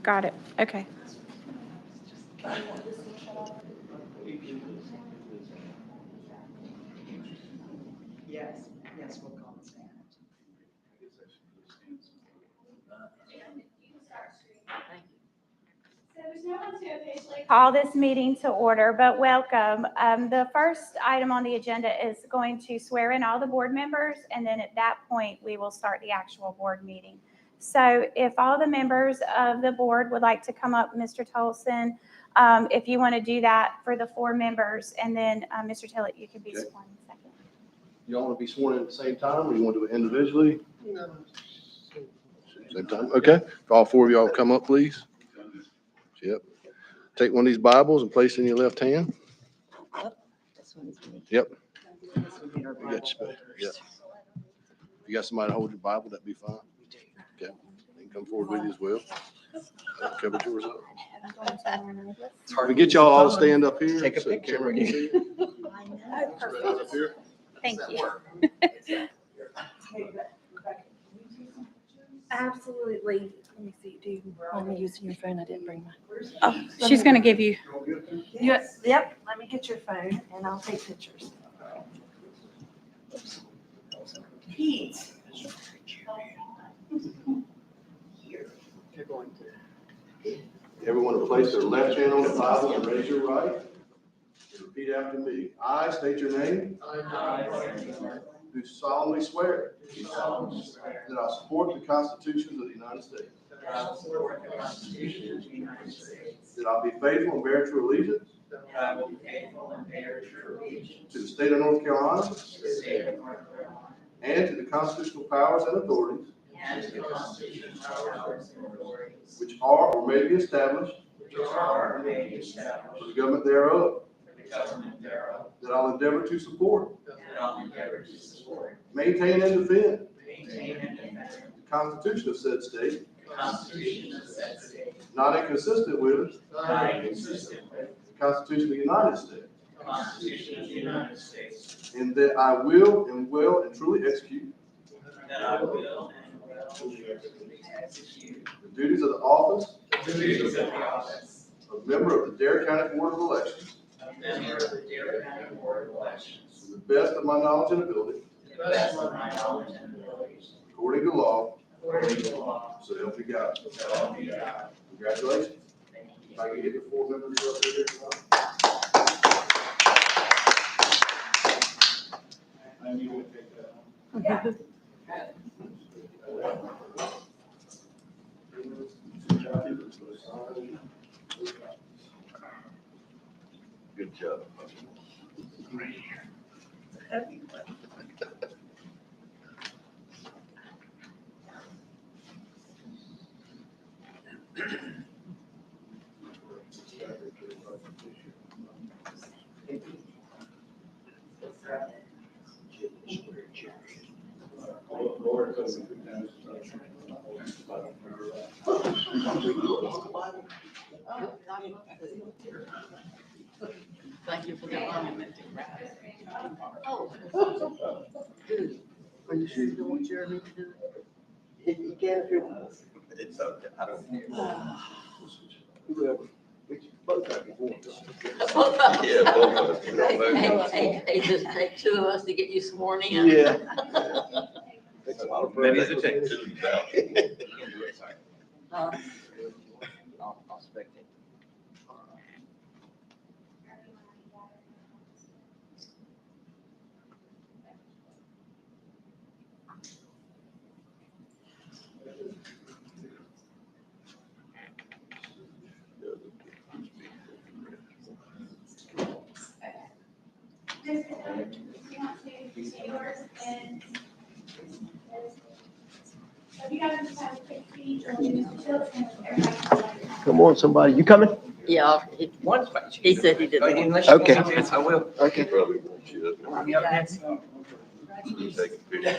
Got it. Okay. Yes, we'll call it stand. So there's no one to officially call this meeting to order, but welcome. The first item on the agenda is going to swear in all the board members, and then at that point, we will start the actual board meeting. So if all the members of the board would like to come up, Mr. Tolson, if you want to do that for the 4 members, and then Mr. Tillett, you can be Okay. sworn in a second. Y'all want to be sworn in at the same time, or you want to do it individually? Same time, okay. If all 4 of y'all come up, please. Yep. Take one of these Bibles and place it in your left hand. This one's me. Yep. This will be our You Bible got, holders. yeah. You got somebody to hold your Bible, that'd be fine. Okay. They can come forward with you as well. Cover yours up. It's hard We get y'all all to stand up here. Take a so picture camera with can you. see you. Stand up here. Thank you. Absolutely. Let me see, do you want me using your phone? I didn't bring mine. Oh, she's going to give you. Yep, let me get your phone and I'll take pictures. Pete. Everyone to place their left hand on the Bible and raise your right. And repeat after me. I state your name. Do solemnly swear that I support the constitutions of the United States. That I'll be faithful and bear true allegiance to the state of North Carolina and to the constitutional powers and authorities which are or may be established for the government thereof. That I'll endeavor to support, maintain, and defend the Constitution of said state, not inconsistent with the Constitution of the United States. And that I will and truly execute the duties of the office of member of the Dare County Board of Elections to the best of my knowledge and ability, according to law, so help me God. Congratulations. If I can get the 4 members up there. Good job. Thank you for the monument. Oh. Good. Are you sure you don't want Jeremy to do it? He can if he wants. It's okay. I don't. Whoever. Both of you. Yeah, both of us. Hey, just take 2 of us to get you sworn in. Yeah. Many as it takes. I'll spectate. Come on, somebody. You coming? Yeah, he said he didn't. Okay. I will. Okay. Probably won't you. Take a picture.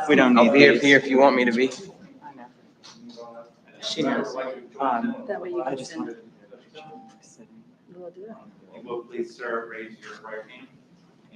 We don't need I'll be these. here if you want me to be. She knows. That way you I can just send wanted. We'll do it. You will please, sir, raise your right hand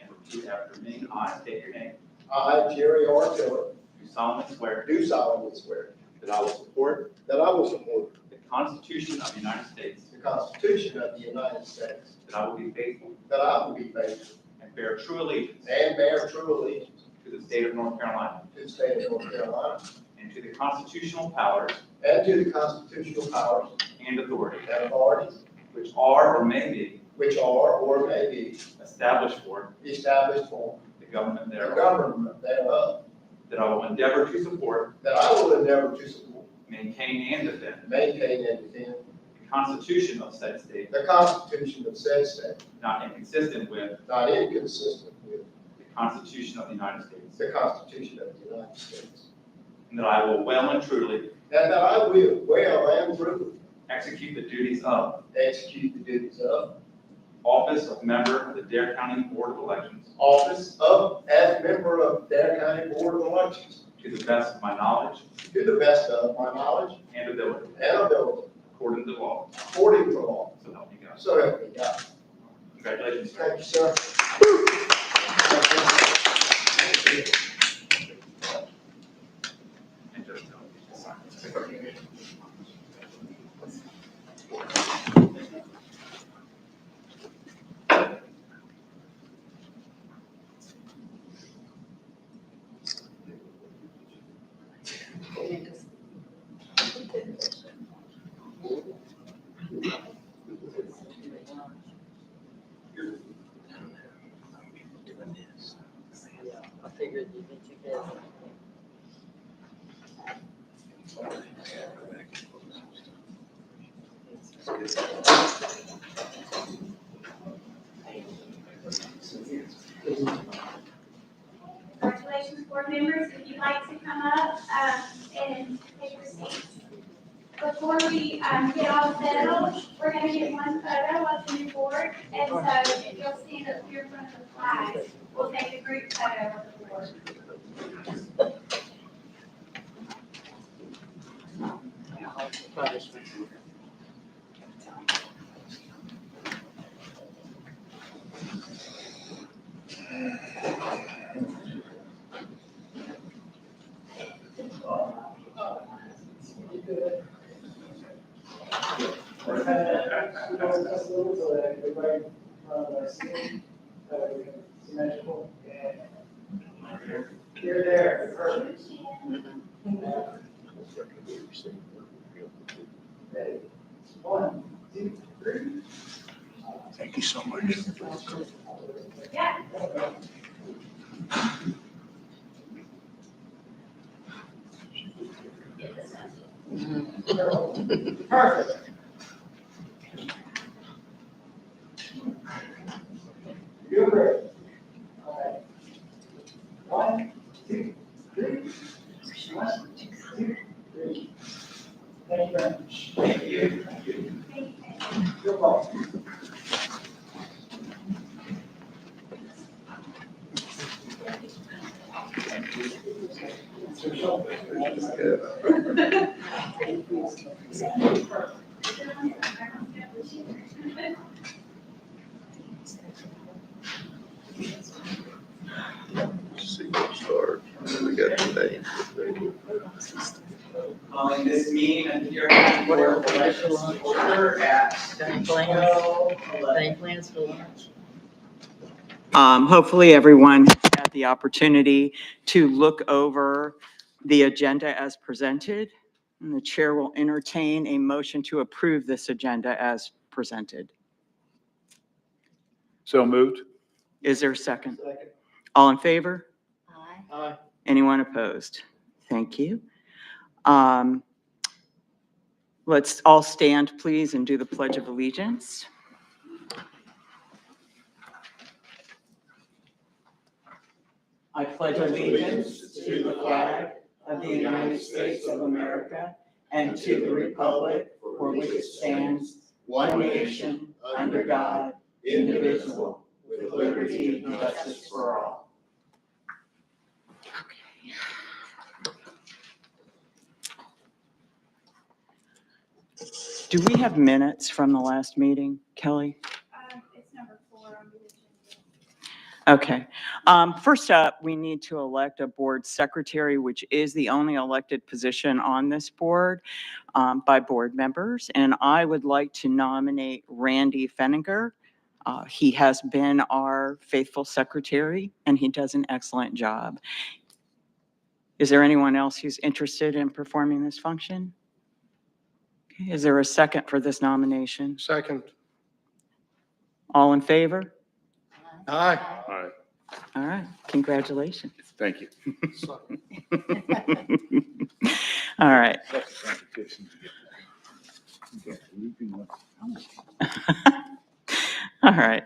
and repeat after me. I state your name. I, Jerry R. Tiller, do solemnly swear do solemnly swear that I will support that I will support the Constitution of the United States, the Constitution of the United States, that I will be faithful that I will be faithful and bear true allegiance and bear true allegiance to the state of North Carolina to the state of North Carolina and to the constitutional powers and to the constitutional powers and authorities and authorities which are or may be which are or may be established for established for the government the thereof, government thereof, that I will endeavor to support, that I will endeavor to support, maintain, and defend maintain, and defend the Constitution of said state, the Constitution of said state, not inconsistent with not inconsistent with the Constitution of the United States, the Constitution of the United States, and that I will well and truly and that I will well and truly execute the duties of execute the duties of office of member of the Dare County Board of Elections office of as member of Dare County Board of Elections to the best of my knowledge to the best of my knowledge and ability, and ability, according to law. according to law. So help me God. So help me God. Congratulations, sir. Thank you, sir. And just, I figured you'd be too busy. Congratulations, board members. If you'd like to come up and take your seats. Before we get all settled, we're going to get one photo of the new board. And so if you'll stand up here in front of the flag, we'll take a group photo of the board. You're there. Perfect. One, two, three. Thank you so much. Yeah. Perfect. You're great. All right. One, two, three. One, two, three. Thank you very much. thank you. You're welcome. Start. We got today. Calling this meeting of the Dare County Board of Elections to order at Any plans for lunch? Hopefully, everyone had the opportunity to look over the agenda as presented. And the chair will entertain a motion to approve this agenda as presented. So moved. Is there a second? Second. All in favor? Aye. Aye. Anyone opposed? Thank you. Let's all stand, please, and do the Pledge of Allegiance. I pledge allegiance to the flag of the United States of America and to the republic for which it stands, one nation, under God, indivisible, with liberty and justice for all. Do we have minutes from the last meeting, Kelly? It's number 4 on the agenda. Okay. First up, we need to elect a board secretary, which is the only elected position on this board by board members. And I would like to nominate Randy Fenninger. He has been our faithful secretary, and he does an excellent job. Is there anyone else who's interested in performing this function? Okay, is there a second for this nomination? Second. All in favor? Aye. All right, congratulations. Thank you. All right. All right.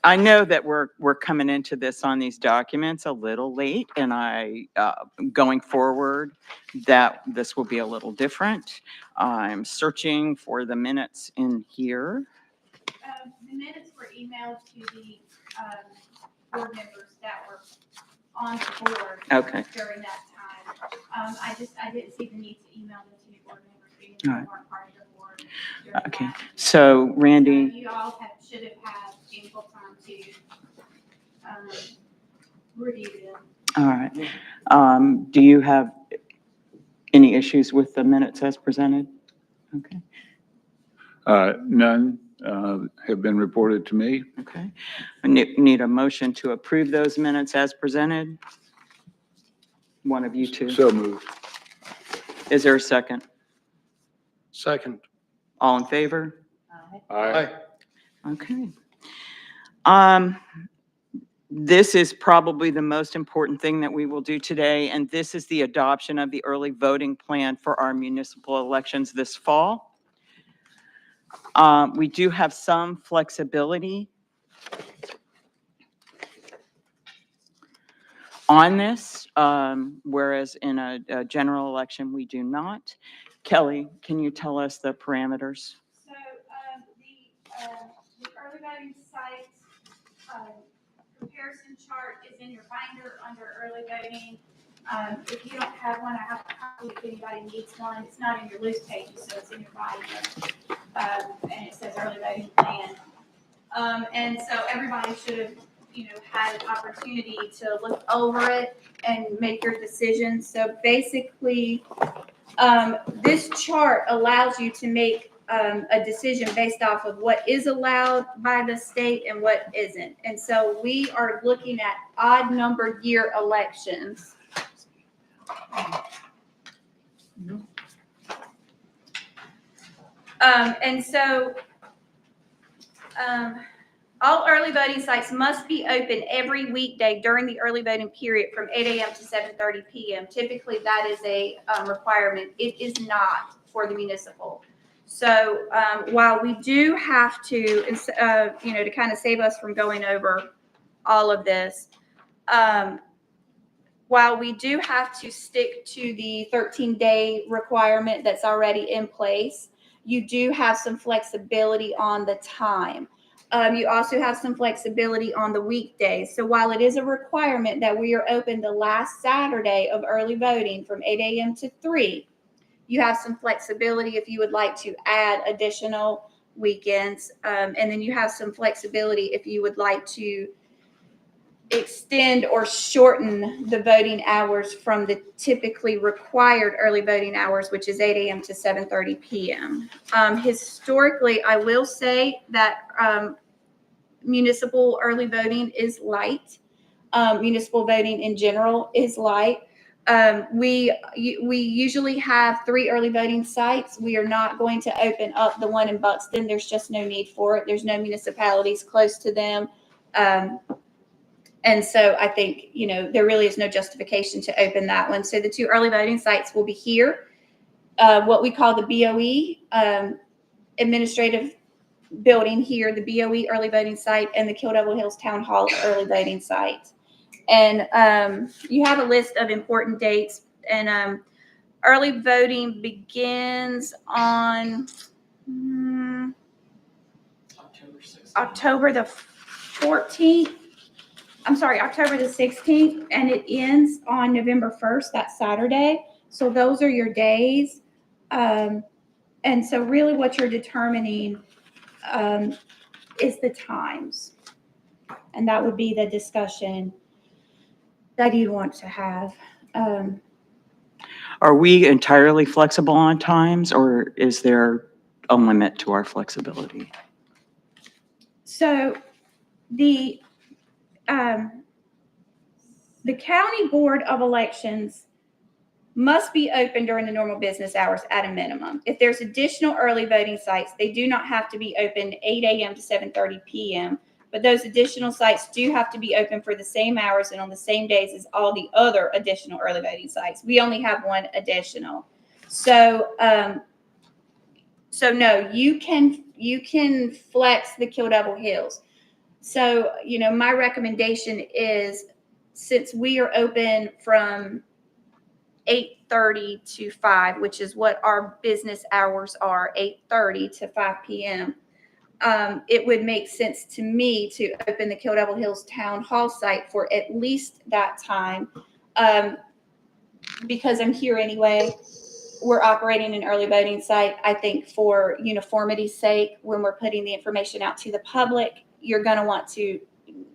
I know that we're coming into this on these documents a little late, and going forward, that this will be a little different. I'm searching for the minutes in here. The minutes were emailed to the board members that were on the board Okay. during that time. I didn't see the need to email them to the board members because they All right. weren't part of the board during Okay. that. So Randy, You all should have had ample time to review them. all right. Do you have any issues with the minutes as presented? Okay. None have been reported to me. Okay. I need a motion to approve those minutes as presented. One of you two. So moved. Is there a second? Second. All in favor? Aye. Okay. This is probably the most important thing that we will do today, and this is the adoption of the early voting plan for our municipal elections this fall. We do have some flexibility on this, whereas in a general election, we do not. Kelly, can you tell us the parameters? So the early voting site comparison chart is in your binder under early voting. If you don't have one, I have a copy if anybody needs one. It's not in your loose pages, so it's in your binder. And it says early voting plan. And so everybody should have, had an opportunity to look over it and make your decisions. So basically, this chart allows you to make a decision based off of what is allowed by the state and what isn't. And so we are looking at odd numbered year elections. All early voting sites must be open every weekday during the early voting period from 8 a.m. to 7:30 p.m. Typically, that is a requirement. It is not for the municipal. So while we do have to, to kind of save us from going over all of this, while we do have to stick to the 13-day requirement that's already in place, you do have some flexibility on the time. You also have some flexibility on the weekdays. So while it is a requirement that we are open the last Saturday of early voting from 8 a.m. to 3, you have some flexibility if you would like to add additional weekends. And then you have some flexibility if you would like to extend or shorten the voting hours from the typically required early voting hours, which is 8 a.m. to 7:30 p.m. Historically, I will say that municipal early voting is light. Municipal voting in general is light. We usually have 3 early voting sites. We are not going to open up the one in Buxton. There's just no need for it. There's no municipalities close to them. And so I think, there really is no justification to open that one. So the 2 early voting sites will be here, what we call the BOE administrative building here, the BOE early voting site, and the Kill Devil Hills Town Hall early voting site. And you have a list of important dates. And early voting begins on October the 14th. I'm sorry, October the 16th, and it ends on November 1st, that Saturday. So those are your days. And so really what you're determining is the times. And that would be the discussion that you'd want to have. Are we entirely flexible on times, or is there a limit to our flexibility? So the county board of elections must be open during the normal business hours at a minimum. If there's additional early voting sites, they do not have to be open 8 a.m. to 7:30 p.m. But those additional sites do have to be open for the same hours and on the same days as all the other additional early voting sites. We only have one additional. So, no, you can flex the Kill Devil Hills. So, my recommendation is, since we are open from 8:30 to 5, which is what our business hours are, 8:30 to 5 p.m., it would make sense to me to open the Kill Devil Hills Town Hall site for at least that time, because I'm here anyway. We're operating an early voting site. I think for uniformity's sake, when we're putting the information out to the public, you're going to want to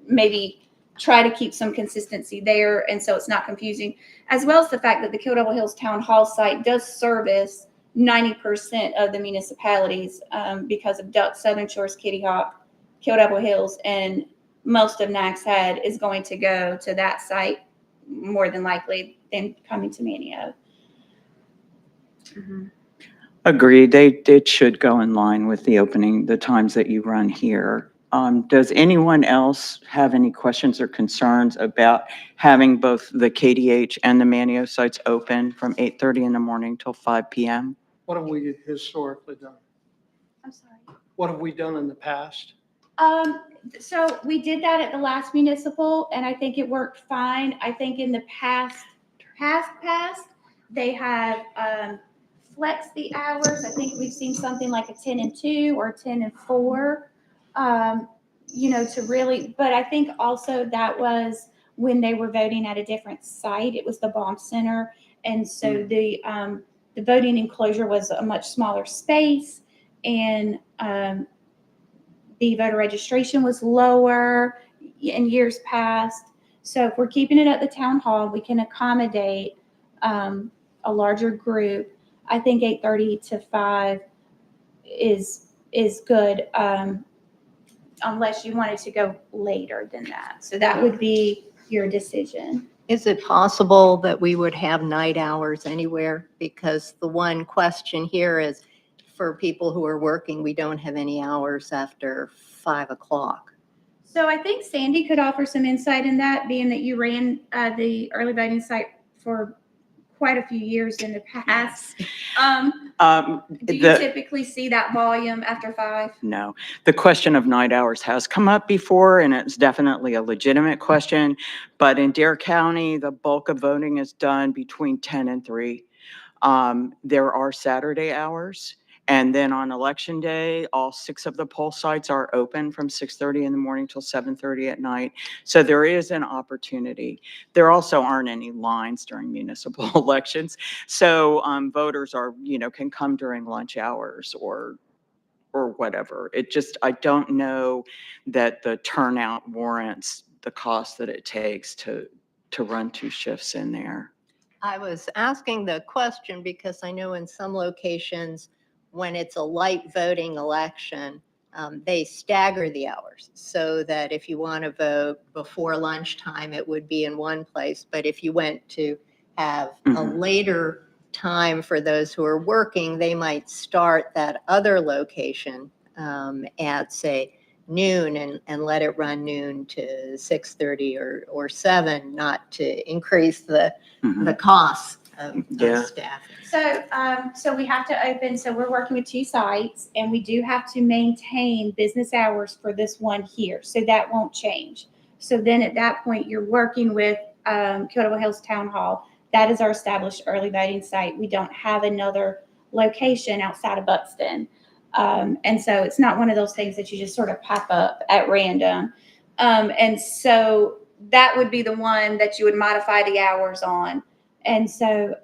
maybe try to keep some consistency there, and so it's not confusing, as well as the fact that the Kill Devil Hills Town Hall site does service 90% of the municipalities, because of Duck, Southern Shores, Kitty Hawk, Kill Devil Hills, and most of Nags Head is going to go to that site more than likely than coming to Manio. Agreed. It should go in line with the times that you run here. Does anyone else have any questions or concerns about having both the KDH and the Manio sites open from 8:30 in the morning till 5 p.m.? What have we historically done? I'm sorry. What have we done in the past? So we did that at the last municipal, and I think it worked fine. I think in the past, they have flexed the hours. I think we've seen something like a 10 and 2 or 10 and 4, to really, but I think also that was when they were voting at a different site. It was the Baum Center. And so the voting enclosure was a much smaller space, and the voter registration was lower in years past. So if we're keeping it at the town hall, we can accommodate a larger group. I think 8:30 to 5 is good, unless you wanted to go later than that. So that would be your decision. Is it possible that we would have night hours anywhere? Because the one question here is, for people who are working, we don't have any hours after 5 o'clock. So I think Sandy could offer some insight in that, being that you ran the early voting site for quite a few years in the past. Do you typically see that volume after 5? No. The question of night hours has come up before, and it's definitely a legitimate question. But in Dare County, the bulk of voting is done between 10 and 3. There are Saturday hours. And then on election day, all 6 of the poll sites are open from 6:30 in the morning till 7:30 at night. So there is an opportunity. There also aren't any lines during municipal elections. So voters can come during lunch hours or whatever. I don't know that the turnout warrants the cost that it takes to run 2 shifts in there. I was asking the question because I know in some locations, when it's a light voting election, they stagger the hours so that if you want to vote before lunchtime, it would be in one place. But if you went to have a later time for those who are working, they might start that other location at, say, noon and let it run noon to 6:30 or 7, not to increase the costs of staff. So we have to open, so we're working with 2 sites, and we do have to maintain business hours for this one here. So that won't change. So then at that point, you're working with Kill Devil Hills Town Hall. That is our established early voting site. We don't have another location outside of Buxton. And so it's not one of those things that you just sort of pop up at random. And so that would be the one that you would modify the hours on. And so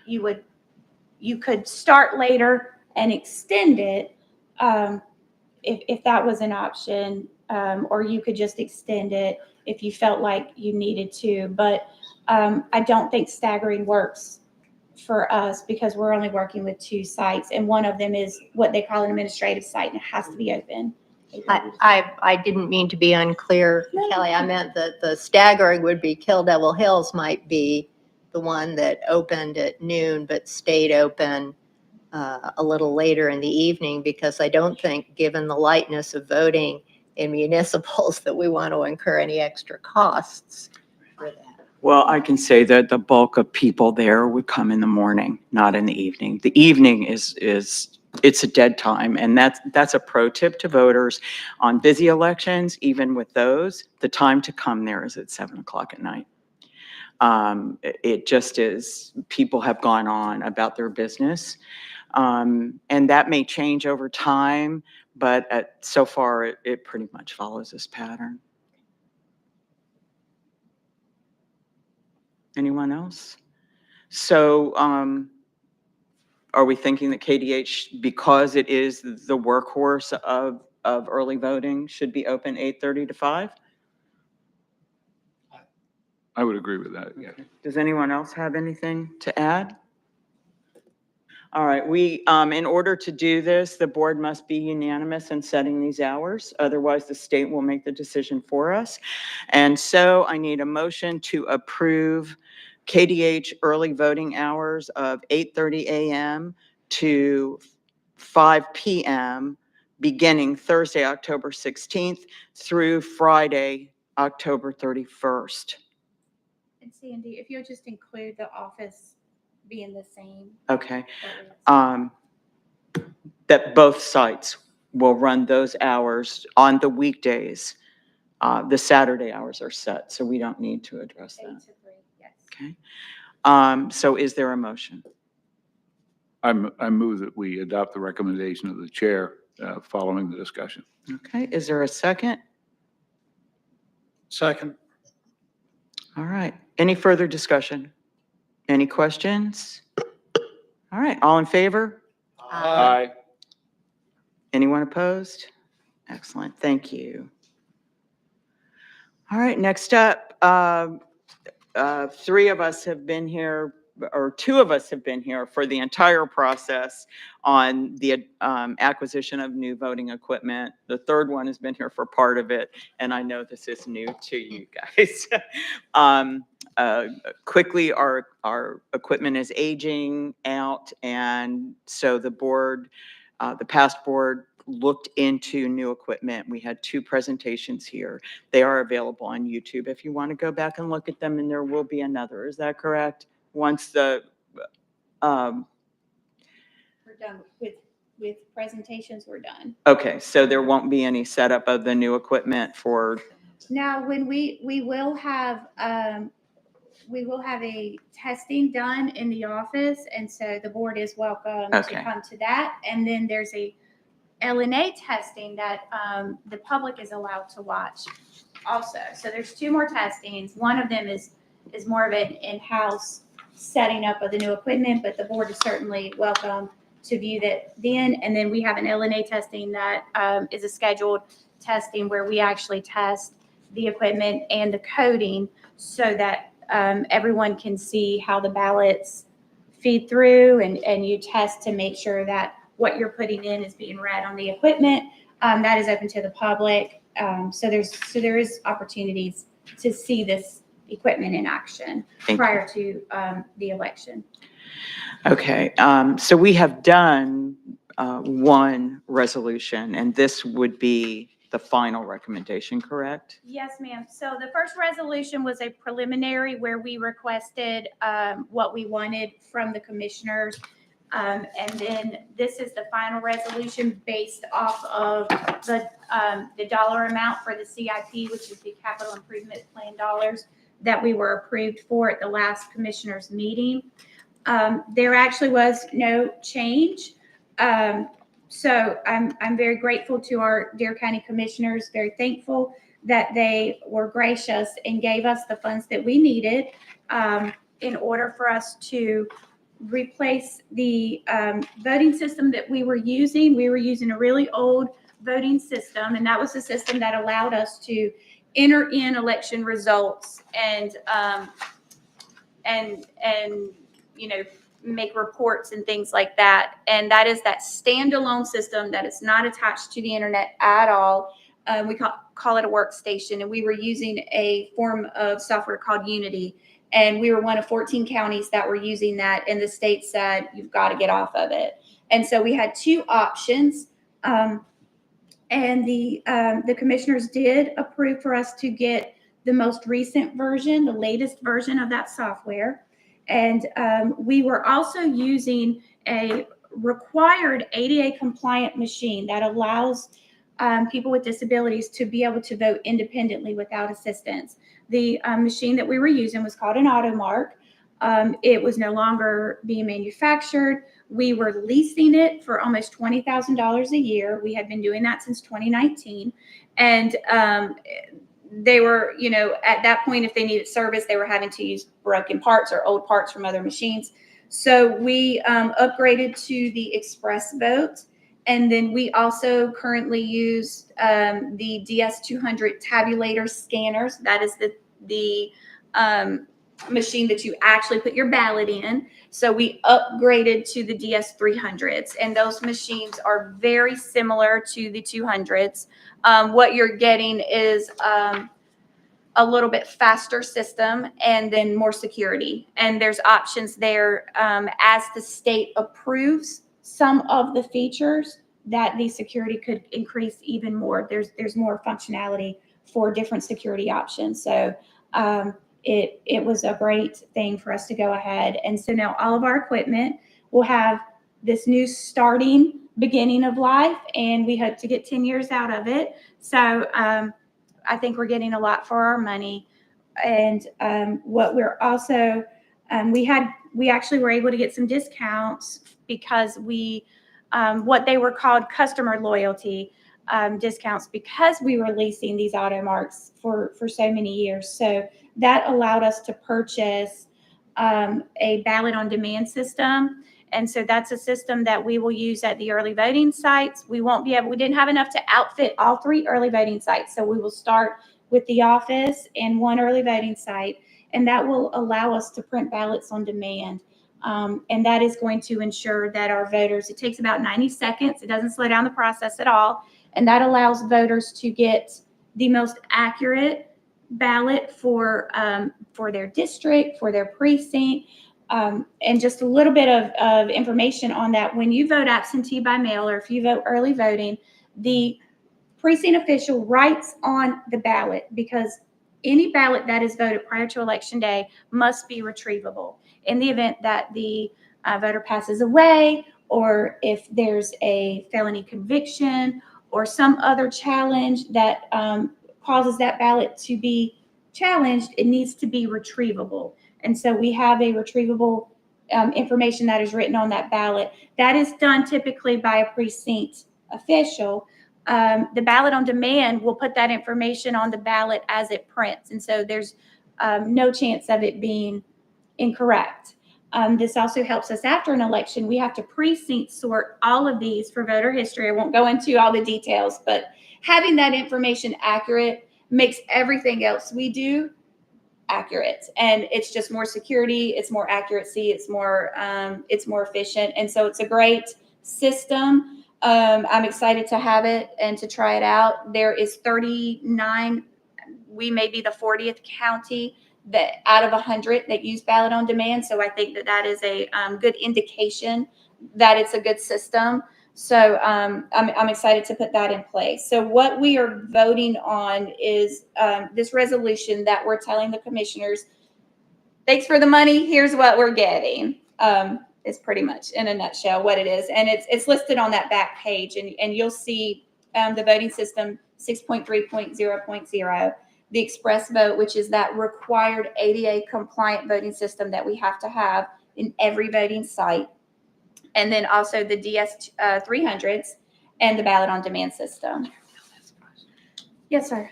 you could start later and extend it if that was an option, or you could just extend it if you felt like you needed to. But I don't think staggering works for us because we're only working with 2 sites, and one of them is what they call an administrative site, and it has to be open. I didn't mean to be unclear, Kelly. I meant that the staggering would be Kill Devil Hills might be the one that opened at noon but stayed open a little later in the evening, because I don't think, given the lightness of voting in municipals, that we want to incur any extra costs for that. Well, I can say that the bulk of people there would come in the morning, not in the evening. The evening is it's a dead time, and that's a pro tip to voters on busy elections. Even with those, the time to come there is at 7:00 at night. It just is, people have gone on about their business. And that may change over time, but so far it pretty much follows this pattern. Anyone else? So are we thinking that KDH, because it is the workhorse of early voting, should be open 8:30 to 5? I would agree with that, yeah. Does anyone else have anything to add? All right, in order to do this, the board must be unanimous in setting these hours. Otherwise, the state will make the decision for us. And so I need a motion to approve KDH early voting hours of 8:30 a.m. to 5 p.m. beginning Thursday, October 16th through Friday, October 31st. And Sandy, if you'll just include the office being the same. Okay. That both sites will run those hours on the weekdays. The Saturday hours are set, so we don't need to address 8 that. to 3, yes. Okay. So is there a motion? I move that we adopt the recommendation of the chair following the discussion. Okay. Is there a second? Second. All right. Any further discussion? Any questions? All right. All in favor? Aye. Anyone opposed? Excellent. Thank you. All right. Next up, 3 of us have been here, or 2 of us have been here for the entire process on the acquisition of new voting equipment. The 3rd one has been here for part of it, and I know this is new to you guys. Quickly, our equipment is aging out, and so the board, the past board, looked into new equipment. We had 2 presentations here. They are available on YouTube if you want to go back and look at them, and there will be another. Is that correct? Once the We're done with presentations, we're done. okay, so there won't be any setup of the new equipment for. Now, when we will have a testing done in the office, and so the board is welcome Okay. to come to that. And then there's a LNA testing that the public is allowed to watch also. So there's 2 more testings. One of them is more of an in-house setting up of the new equipment, but the board is certainly welcome to view that then. And then we have an LNA testing that is a scheduled testing where we actually test the equipment and the coding so that everyone can see how the ballots feed through, and you test to make sure that what you're putting in is being read on the equipment. That is open to the public. So there is opportunities to see this equipment in action prior to the election. Okay, so we have done 1 resolution, and this would be the final recommendation, correct? Yes, ma'am. So the first resolution was a preliminary where we requested what we wanted from the commissioners. And then this is the final resolution based off of the dollar amount for the CIP, which is the Capital Improvement Plan dollars that we were approved for at the last commissioners meeting. There actually was no change. So I'm very grateful to our Dare County commissioners, very thankful that they were gracious and gave us the funds that we needed in order for us to replace the voting system that we were using. We were using a really old voting system, and that was the system that allowed us to enter in election results and you know, make reports and things like that. And that is that standalone system that is not attached to the internet at all. We call it a workstation, and we were using a form of software called Unity. And we were one of 14 counties that were using that, and the state said, you've got to get off of it. And so we had two options. And the commissioners did approve for us to get the most recent version, the latest version of that software. And we were also using a required ADA compliant machine that allows people with disabilities to be able to vote independently without assistance. The machine that we were using was called an AutoMark. It was no longer being manufactured. We were leasing it for almost $20,000 a year. We had been doing that since 2019. And they were, you know, at that point, if they needed service, they were having to use broken parts or old parts from other machines. So we upgraded to the Express Vote. And then we also currently use the DS200 tabulator scanners. That is the machine that you actually put your ballot in. So we upgraded to the DS300s, and those machines are very similar to the 200s. What you're getting is a little bit faster system and then more security. And there's options there as the state approves some of the features that the security could increase even more. There's more functionality for different security options. So it was a great thing for us to go ahead. And so now all of our equipment will have this new starting beginning of life, and we hope to get 10 years out of it. So I think we're getting a lot for our money. And what we're also, we actually were able to get some discounts because what they were called customer loyalty discounts, because we were leasing these AutoMarks for so many years. So that allowed us to purchase a ballot on demand system. And so that's a system that we will use at the early voting sites. We didn't have enough to outfit all 3 early voting sites. So we will start with the office and 1 early voting site, and that will allow us to print ballots on demand. And that is going to ensure that our voters, it takes about 90 seconds. It doesn't slow down the process at all. And that allows voters to get the most accurate ballot for their district, for their precinct. And just a little bit of information on that. When you vote absentee by mail, or if you vote early voting, the precinct official writes on the ballot, because any ballot that is voted prior to election day must be retrievable. In the event that the voter passes away, or if there's a felony conviction or some other challenge that causes that ballot to be challenged, it needs to be retrievable. And so we have a retrievable information that is written on that ballot. That is done typically by a precinct official. The ballot on demand will put that information on the ballot as it prints. And so there's no chance of it being incorrect. This also helps us after an election. We have to precinct sort all of these for voter history. I won't go into all the details, but having that information accurate makes everything else we do accurate. And it's just more security, it's more accuracy, it's more efficient. And so it's a great system. I'm excited to have it and to try it out. There is 39, we may be the 40th county that out of 100 that use ballot on demand. So I think that is a good indication that it's a good system. So I'm excited to put that in place. So what we are voting on is this resolution that we're telling the commissioners, thanks for the money, here's what we're getting. Is pretty much in a nutshell what it is. And it's listed on that back page, and you'll see the voting system 6.3.0.0, the Express Vote, which is that required ADA compliant voting system that we have to have in every voting site. And then also the DS300s and the ballot on demand system. Yes, sir.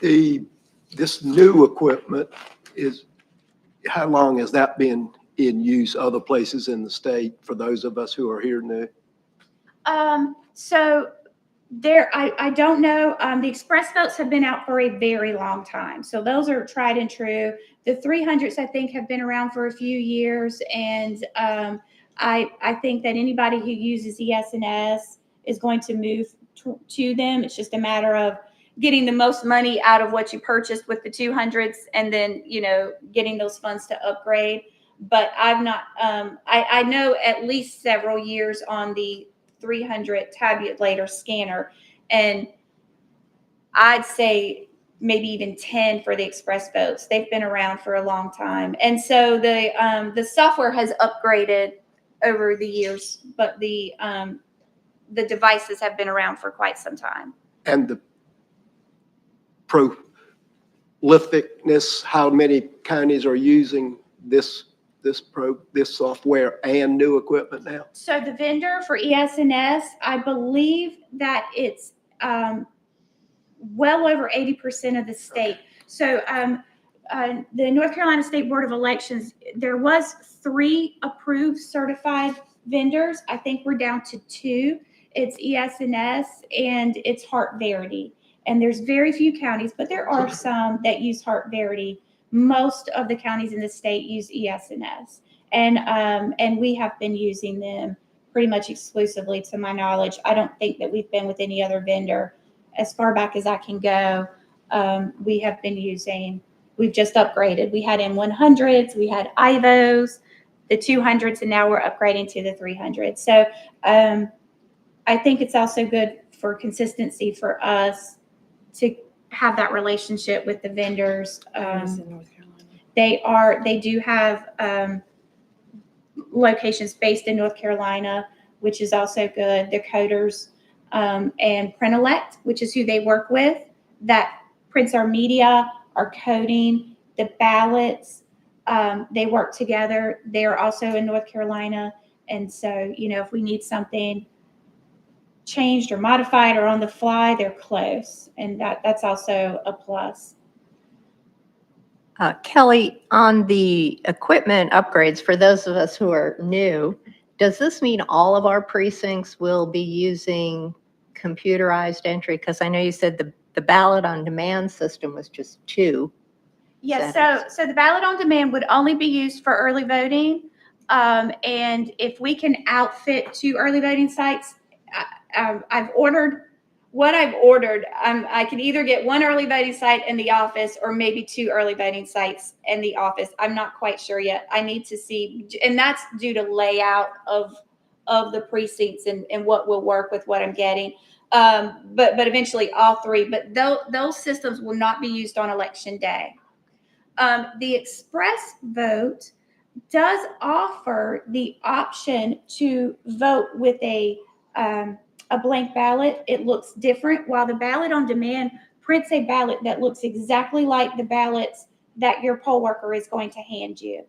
This new equipment how long has that been in use other places in the state for those of us who are here new? So I don't know. The express votes have been out for a very long time. So those are tried and true. The 300s, I think, have been around for a few years. And I think that anybody who uses ES&S is going to move to them. It's just a matter of getting the most money out of what you purchased with the 200s and then, getting those funds to upgrade. But I've not, I know at least several years on the 300 tabulator scanner, and I'd say maybe even 10 for the express votes. They've been around for a long time, and so the software has upgraded over the years, but the devices have been around for quite some time. And the prolificness, how many counties are using this software and new equipment now? So the vendor for ES&S, I believe that it's well over 80% of the state. So the North Carolina State Board of Elections, there was 3 approved certified vendors. I think we're down to 2. It's ES&S and it's Heart Verity. And there's very few counties, but there are some that use Heart Verity. Most of the counties in the state use ES&S. And we have been using them pretty much exclusively, to my knowledge. I don't think that we've been with any other vendor as far back as I can go. We have been using, we've just upgraded. We had M100s, we had IVOs, the 200s, and now we're upgrading to the 300s. So I think it's also good for consistency for us to have that relationship with the vendors. They do have locations based in North Carolina, which is also good. The coders and Printellect, which is who they work with, that prints our media, our coding, the ballots. They work together. They're also in North Carolina. And so, if we need something changed or modified or on the fly, they're close. And that's also a plus. Kelly, on the equipment upgrades, for those of us who are new, does this mean all of our precincts will be using computerized entry? Because I know you said the ballot on demand system was just 2. Yes, settings. so the ballot on demand would only be used for early voting. And if we can outfit 2 early voting sites, I've ordered what I've ordered. I can either get 1 early voting site in the office or maybe 2 early voting sites in the office. I'm not quite sure yet. I need to see, and that's due to layout of the precincts and what will work with what I'm getting. But eventually all 3. But those systems will not be used on election day. The express vote does offer the option to vote with a blank ballot. It looks different, while the ballot on demand prints a ballot that looks exactly like the ballots that your poll worker is going to hand you.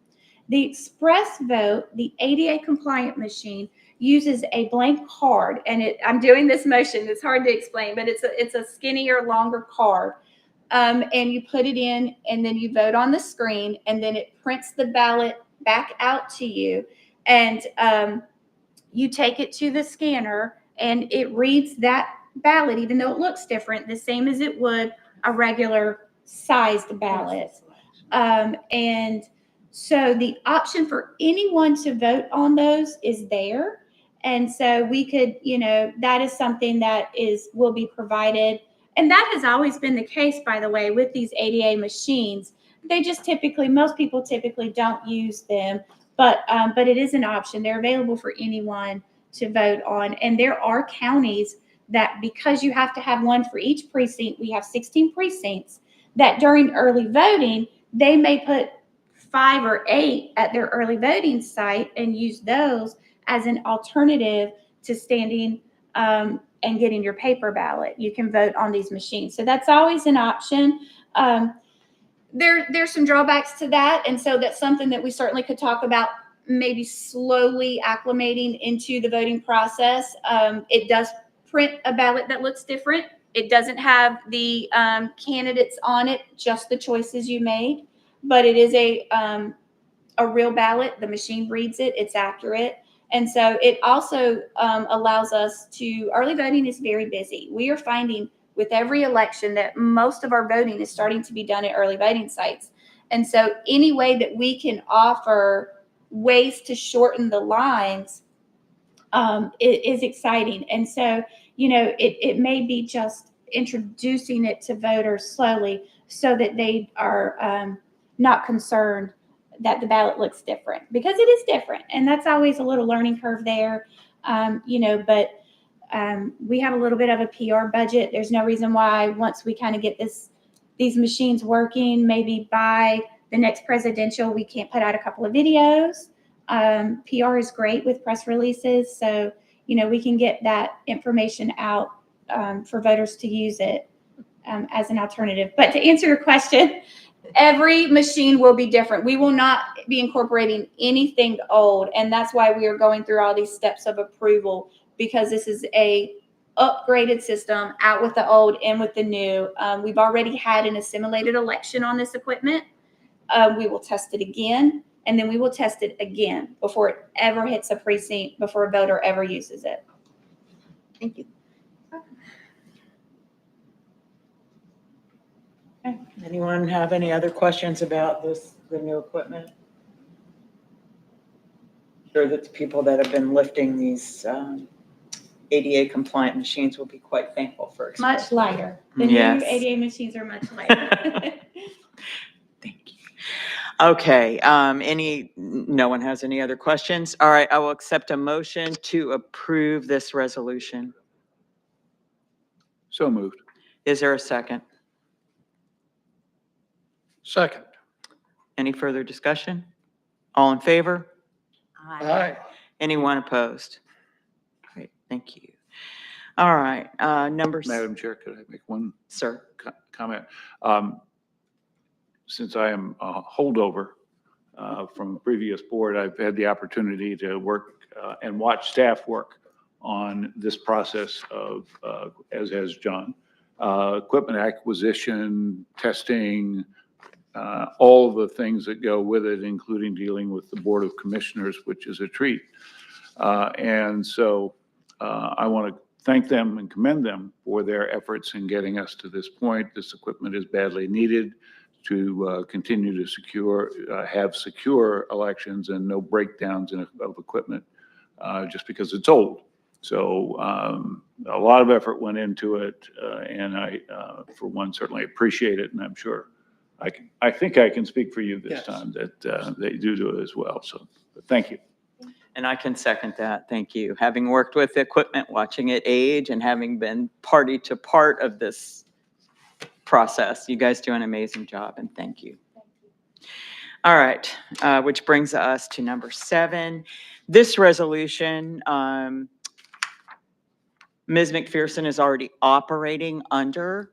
The express vote, the ADA compliant machine, uses a blank card, and I'm doing this motion, it's hard to explain, but it's a skinnier, longer card. And you put it in, and then you vote on the screen, and then it prints the ballot back out to you. And you take it to the scanner, and it reads that ballot, even though it looks different, the same as it would a regular sized ballot. And so the option for anyone to vote on those is there. And so we could, that is something that will be provided. And that has always been the case, by the way, with these ADA machines. They just most people typically don't use them, but it is an option. They're available for anyone to vote on. And there are counties that, because you have to have one for each precinct, we have 16 precincts, that during early voting, they may put 5 or 8 at their early voting site and use those as an alternative to standing and getting your paper ballot. You can vote on these machines. So that's always an option. There's some drawbacks to that. And so that's something that we certainly could talk about, maybe slowly acclimating into the voting process. It does print a ballot that looks different. It doesn't have the candidates on it, just the choices you made, but it is a real ballot. The machine reads it. It's accurate. And so it also allows us to, early voting is very busy. We are finding with every election that most of our voting is starting to be done at early voting sites. And so any way that we can offer ways to shorten the lines is exciting. And so, it may be just introducing it to voters slowly so that they are not concerned that the ballot looks different, because it is different. And that's always a little learning curve there, but we have a little bit of a PR budget. There's no reason why, once we kind of get these machines working, maybe by the next presidential, we can't put out a couple of videos. PR is great with press releases. So, we can get that information out for voters to use it as an alternative. But to answer your question, every machine will be different. We will not be incorporating anything old. And that's why we are going through all these steps of approval, because this is a upgraded system, out with the old, in with the new. We've already had an assimilated election on this equipment. We will test it again, and then we will test it again before it ever hits a precinct, before a voter ever uses it. Thank you. Anyone have any other questions about the new equipment? Sure that the people that have been lifting these ADA compliant machines will be quite thankful for it. Much lighter. The Yes. new ADA machines are much lighter. Thank you. Okay, no one has any other questions? All right, I will accept a motion to approve this resolution. So moved. Is there a second? Second. Any further discussion? All in favor? Aye. Anyone opposed? Great, thank you. All right, Madam Chair, could I make one Sir. comment? Since I am a holdover from a previous board, I've had the opportunity to work and watch staff work on this process of, as has John, equipment acquisition, testing, all of the things that go with it, including dealing with the Board of Commissioners, which is a treat. And so I want to thank them and commend them for their efforts in getting us to this point. This equipment is badly needed to continue to have secure elections and no breakdowns of equipment just because it's old. So a lot of effort went into it, and I, for one, certainly appreciate it, and I'm sure I think I can speak for you this Yes. time that they do it as well. So thank you. And I can second that. Thank you. Having worked with equipment, watching it age, and having been party to part of this process, you guys do an amazing job, and thank you. All right, which brings us to number 7. This resolution, Ms. McPherson is already operating under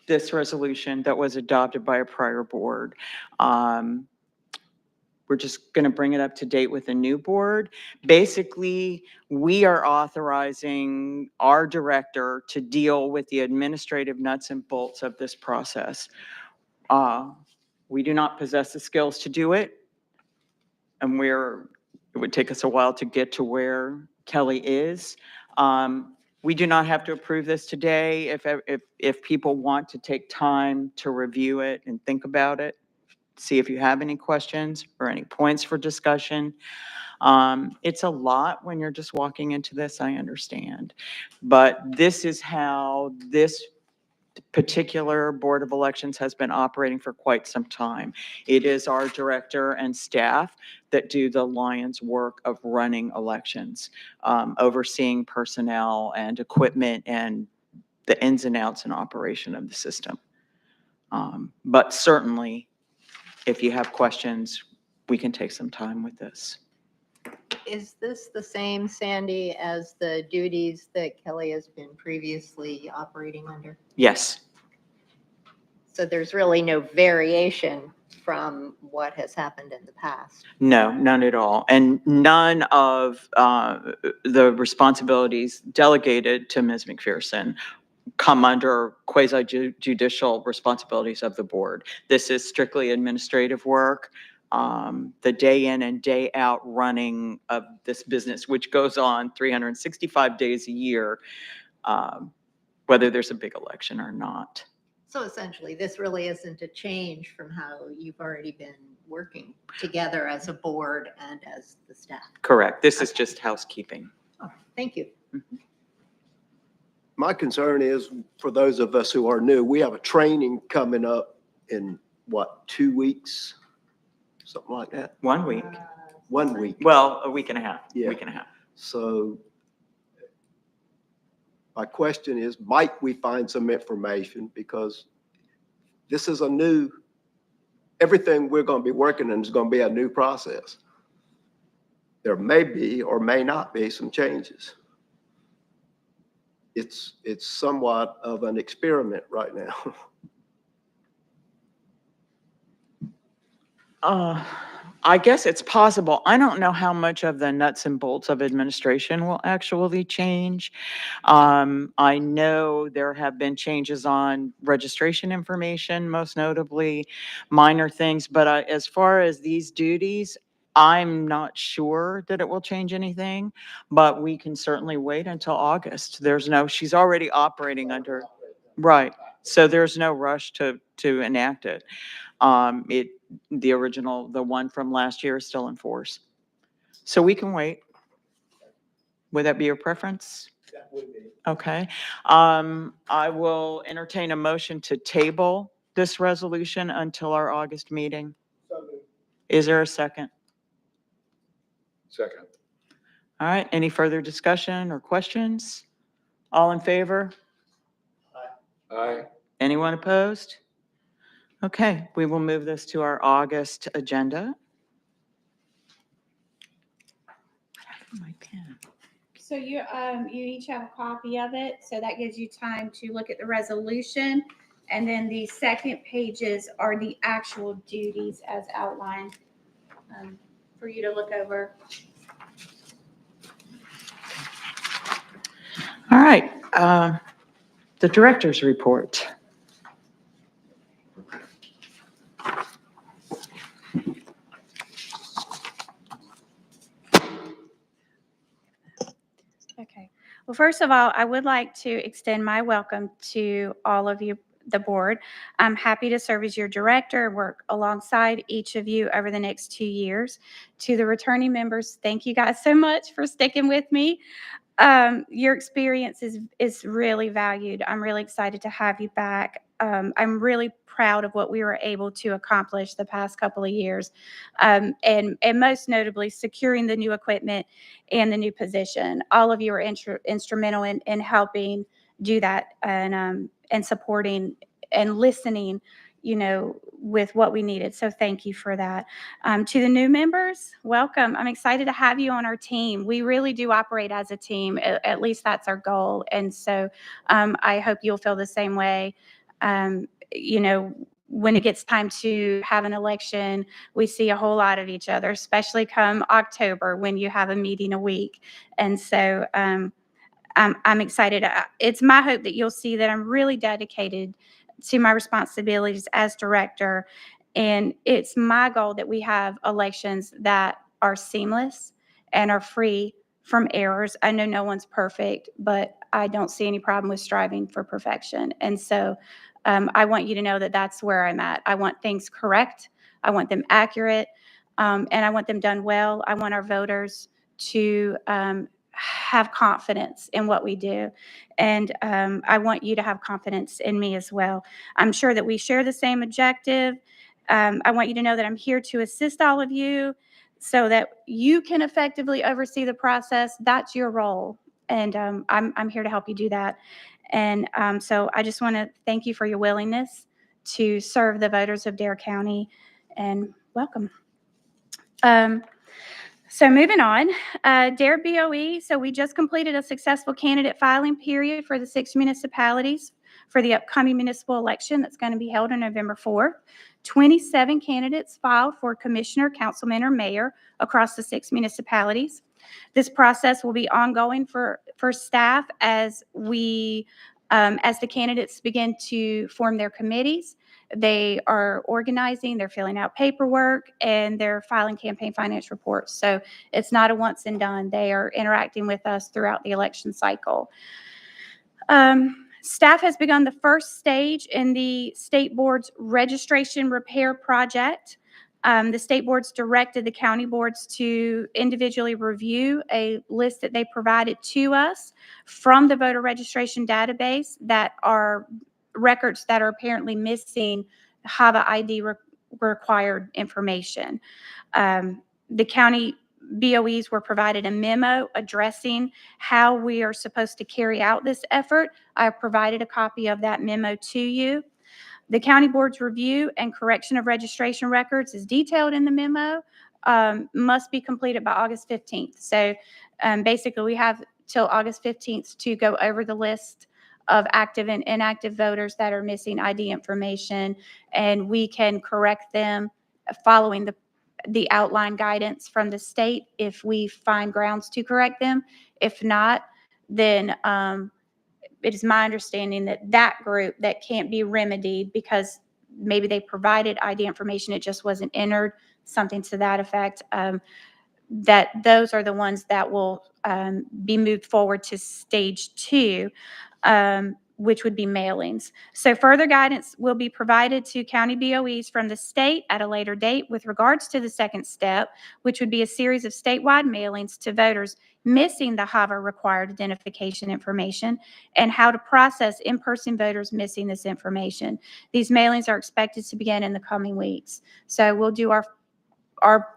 this resolution that was adopted by a prior board. We're just going to bring it up to date with a new board. Basically, we are authorizing our director to deal with the administrative nuts and bolts of this process. We do not possess the skills to do it, and it would take us a while to get to where Kelly is. We do not have to approve this today. If people want to take time to review it and think about it, see if you have any questions or any points for discussion. It's a lot when you're just walking into this, I understand. But this is how this particular Board of Elections has been operating for quite some time. It is our director and staff that do the lion's work of running elections, overseeing personnel and equipment and the ins and outs and operation of the system. But certainly, if you have questions, we can take some time with this. Is this the same, Sandy, as the duties that Kelly has been previously operating under? Yes. So there's really no variation from what has happened in the past? No, none at all. And none of the responsibilities delegated to Ms. McPherson come under quasi-judicial responsibilities of the board. This is strictly administrative work. the day in and day out running of this business, which goes on 365 days a year, whether there's a big election or not. So essentially, this really isn't a change from how you've already been working together as a board and as the staff. Correct. This is just housekeeping. Oh, thank you. My concern is, for those of us who are new, we have a training coming up in, what, 2 weeks? Something like that? 1 week. 1 week. Well, a week and a half. Yeah. Week and a half. So my question is, might we find some information? Because this is a new, everything we're going to be working on is going to be a new process. There may be or may not be some changes. It's somewhat of an experiment right now. I guess it's possible. I don't know how much of the nuts and bolts of administration will actually change. I know there have been changes on registration information, most notably minor things, but as far as these duties, I'm not sure that it will change anything, but we can certainly wait until August. She's already operating under, right. So there's no rush to enact it. The original, the one from last year is still in force. So we can wait. Would that be your preference? That would be. Okay. I will entertain a motion to table this resolution until our August meeting. Is there a second? Second. All right. Any further discussion or questions? All in favor? Aye. Anyone opposed? Okay, we will move this to our August agenda. What happened to my pen? So you each have a copy of it, so that gives you time to look at the resolution. And then the second pages are the actual duties as outlined for you to look over. All right, the director's report. Okay. Well, first of all, I would like to extend my welcome to all of you, the board. I'm happy to serve as your director and work alongside each of you over the next 2 years. To the returning members, thank you guys so much for sticking with me. Your experience is really valued. I'm really excited to have you back. I'm really proud of what we were able to accomplish the past couple of years, and most notably securing the new equipment and the new position. All of you are instrumental in helping do that and supporting and listening, with what we needed. So thank you for that. To the new members, welcome. I'm excited to have you on our team. We really do operate as a team. At least that's our goal. And so I hope you'll feel the same way. When it gets time to have an election, we see a whole lot of each other, especially come October when you have a meeting a week. And so I'm excited. It's my hope that you'll see that I'm really dedicated to my responsibilities as director. And it's my goal that we have elections that are seamless and are free from errors. I know no one's perfect, but I don't see any problem with striving for perfection. And so I want you to know that that's where I'm at. I want things correct. I want them accurate. And I want them done well. I want our voters to have confidence in what we do. And I want you to have confidence in me as well. I'm sure that we share the same objective. I want you to know that I'm here to assist all of you so that you can effectively oversee the process. That's your role. And I'm here to help you do that. And so I just want to thank you for your willingness to serve the voters of Dare County, and welcome. So moving on, Dare BOE. So we just completed a successful candidate filing period for the 6 municipalities for the upcoming municipal election that's going to be held on November 4th. 27 candidates filed for commissioner, councilman, or mayor across the 6 municipalities. This process will be ongoing for staff as we As the candidates begin to form their committees, they are organizing, they're filling out paperwork, and they're filing campaign finance reports. So it's not a once and done. They are interacting with us throughout the election cycle. Staff has begun the first stage in the state board's registration repair project. The state boards directed the county boards to individually review a list that they provided to us from the voter registration database that are records that are apparently missing HAVA ID required information. The county BOEs were provided a memo addressing how we are supposed to carry out this effort. I have provided a copy of that memo to you. The county board's review and correction of registration records is detailed in the memo, must be completed by August 15th. So basically, we have till August 15th to go over the list of active and inactive voters that are missing ID information, and we can correct them following the outline guidance from the state if we find grounds to correct them. If not, then it is my understanding that that group that can't be remedied because maybe they provided ID information, it just wasn't entered, something to that effect, that those are the ones that will be moved forward to stage 2, which would be mailings. So further guidance will be provided to county BOEs from the state at a later date with regards to the second step, which would be a series of statewide mailings to voters missing the HAVA required identification information and how to process in-person voters missing this information. These mailings are expected to begin in the coming weeks. So we'll do our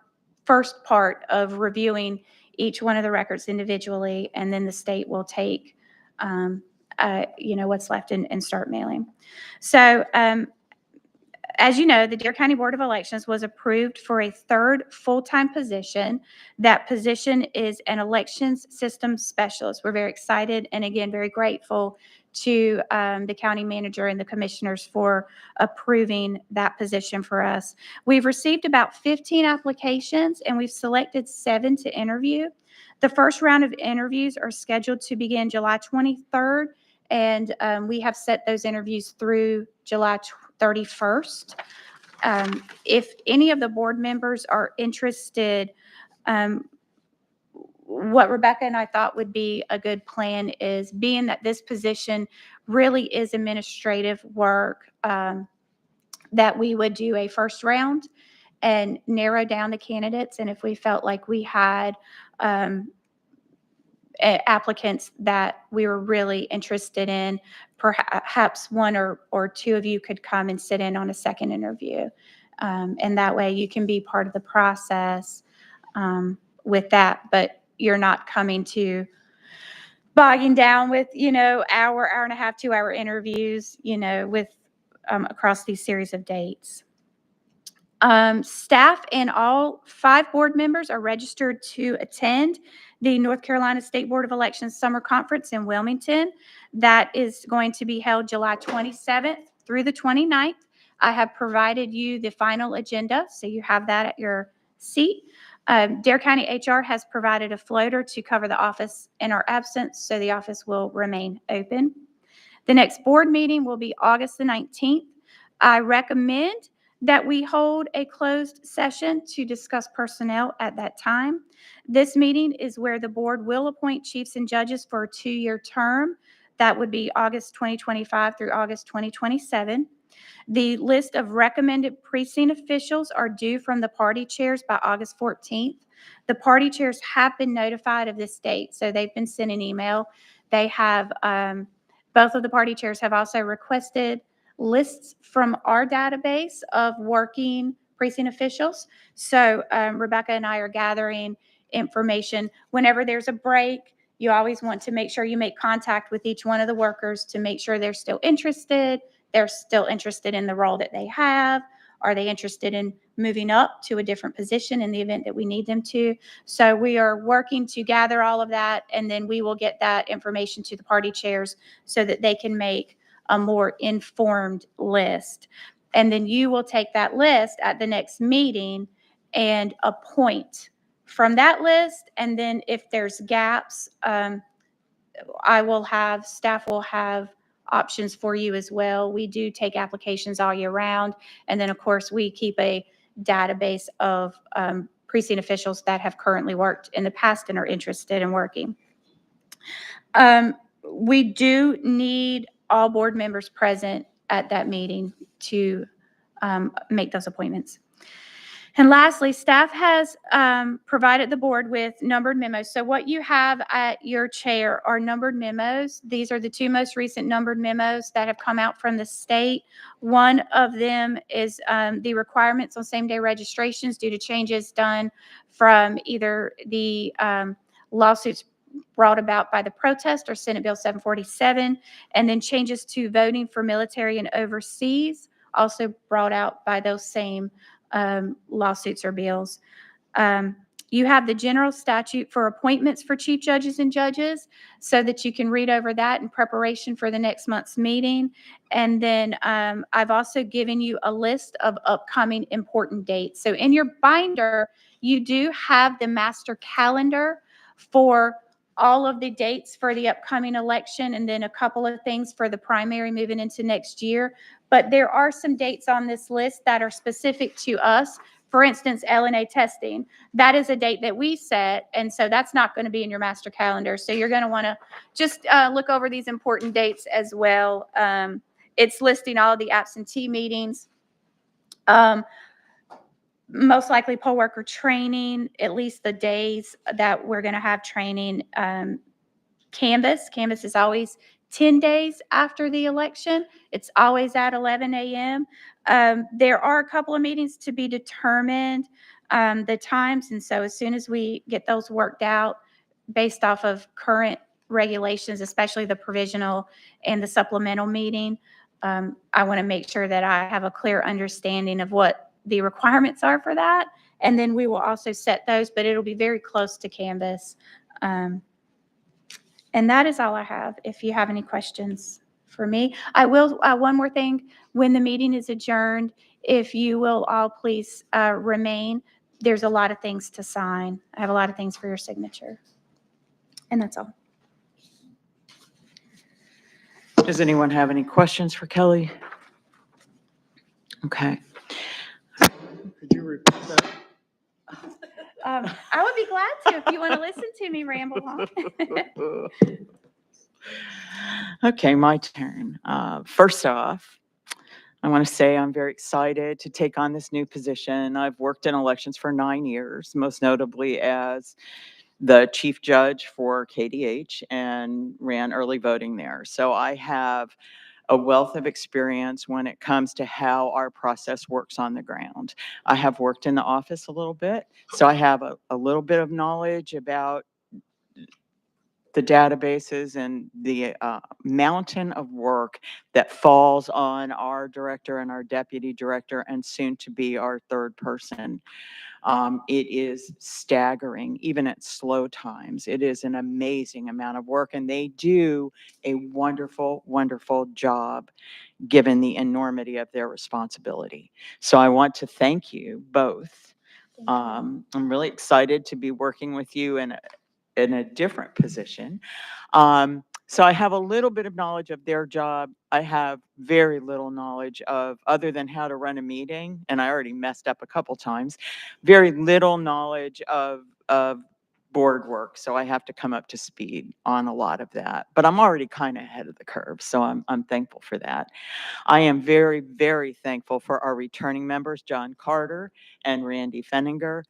first part of reviewing each one of the records individually, and then the state will take what's left and start mailing. So as you know, the Dare County Board of Elections was approved for a third full-time position. That position is an elections system specialist. We're very excited and again, very grateful to the county manager and the commissioners for approving that position for us. We've received about 15 applications and we've selected 7 to interview. The first round of interviews are scheduled to begin July 23rd, and we have set those interviews through July 31st. If any of the board members are interested, what Rebecca and I thought would be a good plan is, being that this position really is administrative work, that we would do a first round and narrow down the candidates. And if we felt like we had applicants that we were really interested in, perhaps 1 or 2 of you could come and sit in on a second interview. And that way you can be part of the process with that, but you're not coming to bogging down with, hour and a half, 2-hour interviews, with across these series of dates. Staff and all 5 board members are registered to attend the North Carolina State Board of Elections Summer Conference in Wilmington. That is going to be held July 27th through the 29th. I have provided you the final agenda, so you have that at your seat. Dare County HR has provided a floater to cover the office in our absence, so the office will remain open. The next board meeting will be August the 19th. I recommend that we hold a closed session to discuss personnel at that time. This meeting is where the board will appoint chiefs and judges for a 2-year term. That would be August 2025 through August 2027. The list of recommended precinct officials are due from the party chairs by August 14th. The party chairs have been notified of this date, so they've been sent an email. They have, both of the party chairs have also requested lists from our database of working precinct officials. So Rebecca and I are gathering information. Whenever there's a break, you always want to make sure you make contact with each one of the workers to make sure they're still interested. They're still interested in the role that they have. Are they interested in moving up to a different position in the event that we need them to? So we are working to gather all of that, and then we will get that information to the party chairs so that they can make a more informed list. And then you will take that list at the next meeting and appoint from that list. And then if there's gaps, staff will have options for you as well. We do take applications all year round. And then, of course, we keep a database of precinct officials that have currently worked in the past and are interested in working. We do need all board members present at that meeting to make those appointments. And lastly, staff has provided the board with numbered memos. So what you have at your chair are numbered memos. These are the two most recent numbered memos that have come out from the state. One of them is the requirements on same-day registrations due to changes done from either the lawsuits brought about by the protest or Senate Bill 747, and then changes to voting for military and overseas, also brought out by those same lawsuits or bills. You have the general statute for appointments for chief judges and judges so that you can read over that in preparation for the next month's meeting. And then I've also given you a list of upcoming important dates. So in your binder, you do have the master calendar for all of the dates for the upcoming election, and then a couple of things for the primary moving into next year. But there are some dates on this list that are specific to us. For instance, LNA testing. That is a date that we set, and so that's not going to be in your master calendar. So you're going to want to just look over these important dates as well. It's listing all of the absentee meetings. Most likely poll worker training, at least the days that we're going to have training. Canvas is always 10 days after the election. It's always at 11 a.m. There are a couple of meetings to be determined, the times. And so as soon as we get those worked out based off of current regulations, especially the provisional and the supplemental meeting, I want to make sure that I have a clear understanding of what the requirements are for that. And then we will also set those, but it'll be very close to Canvas. And that is all I have. If you have any questions for me, I will, one more thing, when the meeting is adjourned, if you will all please remain, there's a lot of things to sign. I have a lot of things for your signature. And that's all. Does anyone have any questions for Kelly? Okay. Could you repeat that? I would be glad to if you want to listen to me ramble on. Okay, my turn. First off, I want to say I'm very excited to take on this new position. I've worked in elections for 9 years, most notably as the chief judge for KDH and ran early voting there. So I have a wealth of experience when it comes to how our process works on the ground. I have worked in the office a little bit, so I have a little bit of knowledge about the databases and the mountain of work that falls on our director and our deputy director and soon to be our third person. It is staggering, even at slow times. It is an amazing amount of work, and they do a wonderful, wonderful job given the enormity of their responsibility. So I want to thank you both. I'm really excited to be working with you in a different position. So I have a little bit of knowledge of their job. I have very little knowledge of, other than how to run a meeting, and I already messed up a couple times, very little knowledge of board work. So I have to come up to speed on a lot of that. But I'm already kind of ahead of the curve, so I'm thankful for that. I am very, very thankful for our returning members, John Carter and Randy Fenninger.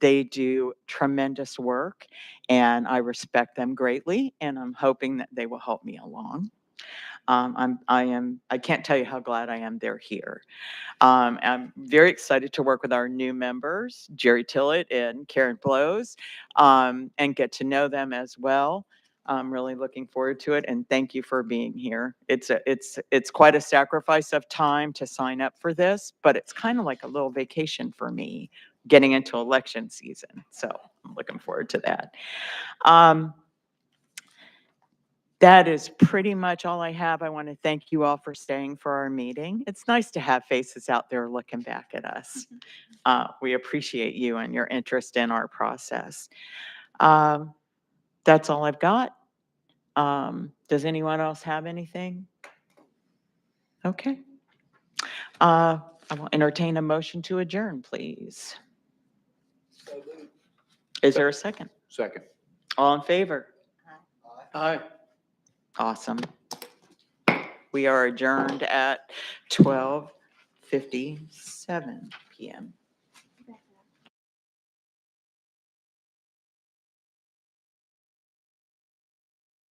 They do tremendous work, and I respect them greatly, and I'm hoping that they will help me along. I can't tell you how glad I am they're here. I'm very excited to work with our new members, Jerry Tillett and Karen Blows, and get to know them as well. I'm really looking forward to it, and thank you for being here. It's quite a sacrifice of time to sign up for this, but it's kind of like a little vacation for me getting into election season. So I'm looking forward to that. That is pretty much all I have. I want to thank you all for staying for our meeting. It's nice to have faces out there looking back at us. We appreciate you and your interest in our process. That's all I've got. Does anyone else have anything? Okay. I will entertain a motion to adjourn, please. Is there a second? Second. All in favor? Aye. Awesome. We are adjourned at 12:57 PM.